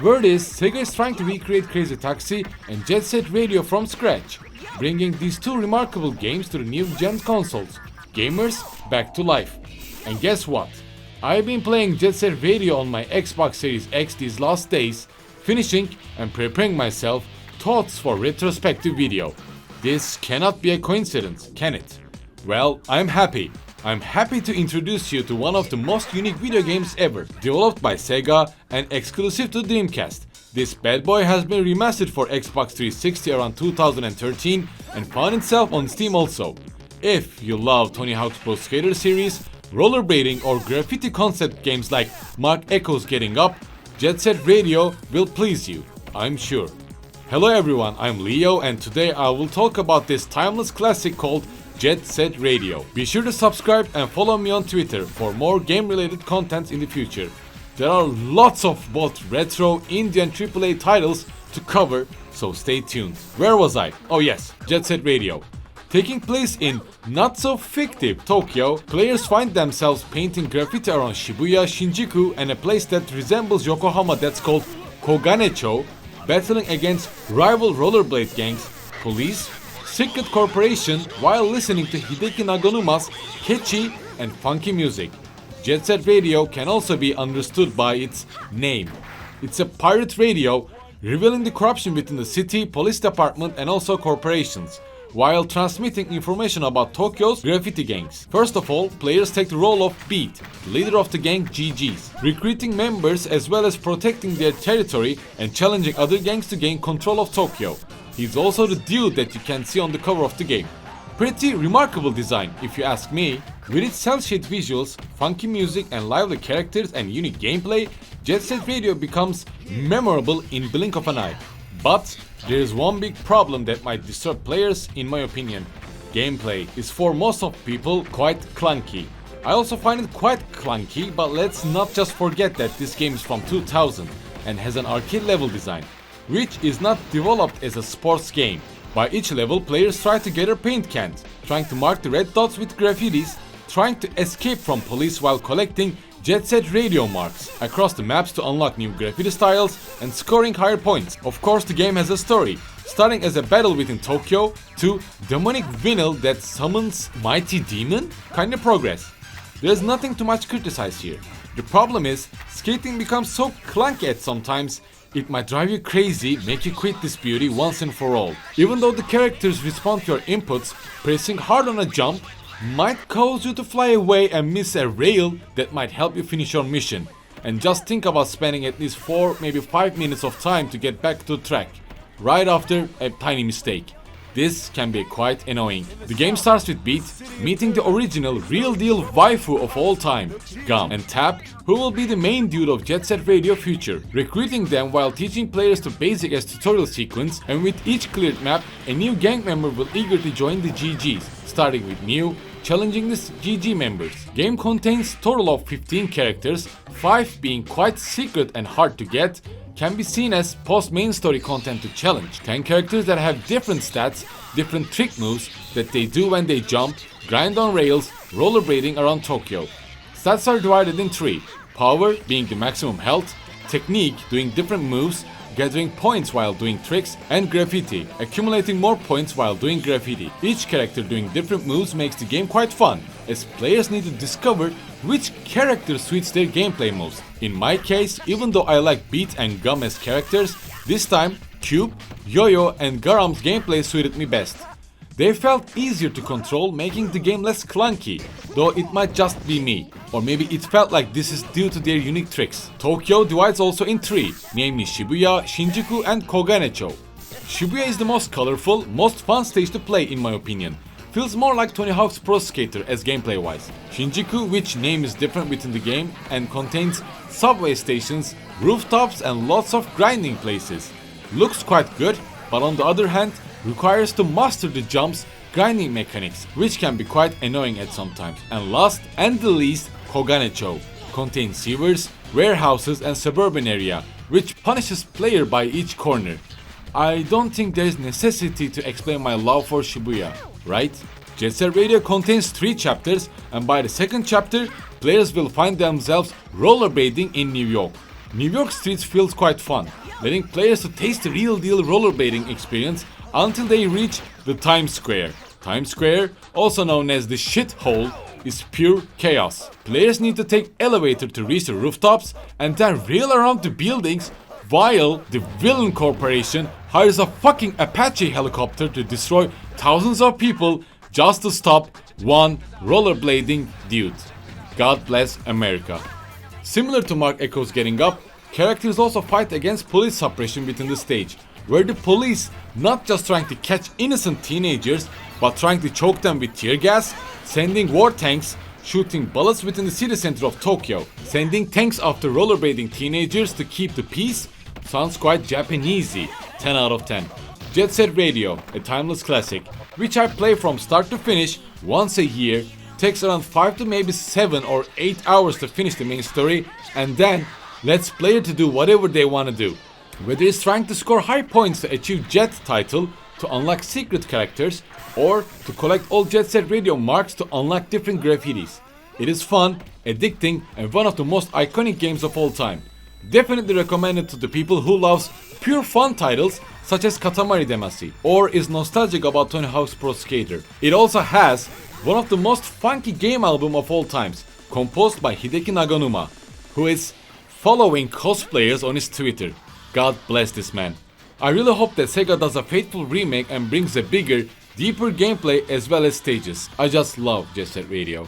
Word is, Sega is trying to recreate Crazy Taxi and Jet Set Radio from scratch, bringing these two remarkable games to the new gen consoles. Gamers, back to life. And guess what? I've been playing Jet Set Radio on my Xbox Series X these last days, finishing and preparing myself thoughts for retrospective video. This cannot be a coincidence, can it? Well, I'm happy. I'm happy to introduce you to one of the most unique video games ever, developed by Sega and exclusive to Dreamcast. This bad boy has been remastered for Xbox 360 around 2013 and found itself on Steam also. If you love Tony Hawk's Pro Skater series, rollerblading or graffiti concept games like Mark Echo's Getting Up, Jet Set Radio will please you, I'm sure. Hello everyone, I'm Leo and today I will talk about this timeless classic called Jet Set Radio. Be sure to subscribe and follow me on Twitter for more game related content in the future. There are lots of both retro, indie and AAA titles to cover, so stay tuned. Where was I? Oh yes, Jet Set Radio. Taking place in not so fictive Tokyo, players find themselves painting graffiti around Shibuya, Shinjuku and a place that resembles Yokohama that's called Koganecho, battling against rival rollerblade gangs, police, secret corporation while listening to Hideki Naganuma's catchy and funky music. Jet Set Radio can also be understood by its name. It's a pirate radio revealing the corruption within the city, police department and also corporations, while transmitting information about Tokyo's graffiti gangs. First of all, players take the role of Beat, the leader of the gang GGs, recruiting members as well as protecting their territory and challenging other gangs to gain control of Tokyo. He's also the dude that you can see on the cover of the game. Pretty remarkable design if you ask me. With its cel-shaded visuals, funky music and lively characters and unique gameplay, Jet Set Radio becomes memorable in blink of an eye. But there is one big problem that might disturb players in my opinion. Gameplay is for most of people quite clunky. I also find it quite clunky, but let's not just forget that this game is from 2000 and has an arcade level design, which is not developed as a sports game. By each level, players try to gather paint cans, trying to mark the red dots with graffitis, trying to escape from police while collecting Jet Set Radio marks across the maps to unlock new graffiti styles and scoring higher points. Of course, the game has a story, starting as a battle within Tokyo to demonic vinyl that summons mighty demon kind of progress. There's nothing too much criticize here. The problem is, skating becomes so clunky at sometimes, it might drive you crazy, make you quit this beauty once and for all. Even though the characters respond to your inputs, pressing hard on a jump might cause you to fly away and miss a rail that might help you finish your mission. And just think about spending at least 4, maybe 5 minutes of time to get back to the track, right after a tiny mistake. This can be quite annoying. The game starts with Beat meeting the original real deal waifu of all time, Gum, and Tap, who will be the main dude of Jet Set Radio future, recruiting them while teaching players the basic as tutorial sequence, and with each cleared map, a new gang member will eagerly join the GGs, starting with new, challenging the GG members. Game contains total of 15 characters, 5 being quite secret and hard to get, can be seen as post-main story content to challenge. 10 characters that have different stats, different trick moves that they do when they jump, grind on rails, rollerblading around Tokyo. Stats are divided in 3, power being the maximum health, technique doing different moves, gathering points while doing tricks, and graffiti, accumulating more points while doing graffiti. Each character doing different moves makes the game quite fun, as players need to discover which character suits their gameplay most. In my case, even though I like Beat and Gum as characters, this time Cube, Yo-Yo and Garam's gameplay suited me best. They felt easier to control, making the game less clunky, though it might just be me, or maybe it felt like this is due to their unique tricks. Tokyo divides also in 3, namely Shibuya, Shinjuku and Koganecho. Shibuya is the most colorful, most fun stage to play in my opinion. Feels more like Tony Hawk's Pro Skater as gameplay wise. Shinjuku, which name is different within the game and contains subway stations, rooftops and lots of grinding places. Looks quite good, but on the other hand, requires to master the jumps, grinding mechanics, which can be quite annoying at some times. And last and the least, Koganecho contains sewers, warehouses and suburban area, which punishes player by each corner. I don't think there is necessity to explain my love for Shibuya, right? Jet Set Radio contains 3 chapters, and by the second chapter, players will find themselves rollerblading in New York. New York streets feels quite fun, letting players to taste the real deal rollerblading experience until they reach the Times Square. Times Square, also known as the shithole, is pure chaos. Players need to take elevator to reach the rooftops and then reel around the buildings while the villain corporation hires a fucking Apache helicopter to destroy thousands of people just to stop one rollerblading dude. God bless America. Similar to Mark Echo's Getting Up, characters also fight against police suppression within the stage, where the police not just trying to catch innocent teenagers, but trying to choke them with tear gas, sending war tanks, shooting bullets within the city center of Tokyo, sending tanks after rollerblading teenagers to keep the peace. Sounds quite Japanesey. 10 out of 10. Jet Set Radio, a timeless classic, which I play from start to finish once a year. Takes around 5 to maybe 7 or 8 hours to finish the main story, and then lets player to do whatever they want to do. Whether it's trying to score high points to achieve Jet title, to unlock secret characters, or to collect all Jet Set Radio marks to unlock different graffitis. It is fun, addicting, and one of the most iconic games of all time. Definitely recommended to the people who loves pure fun titles such as Katamari Damacy, or is nostalgic about Tony Hawk's Pro Skater. It also has one of the most funky game album of all times, composed by Hideki Naganuma, who is following cosplayers on his Twitter. God bless this man. I really hope that Sega does a faithful remake and brings a bigger, deeper gameplay as well as stages. I just love Jet Set Radio.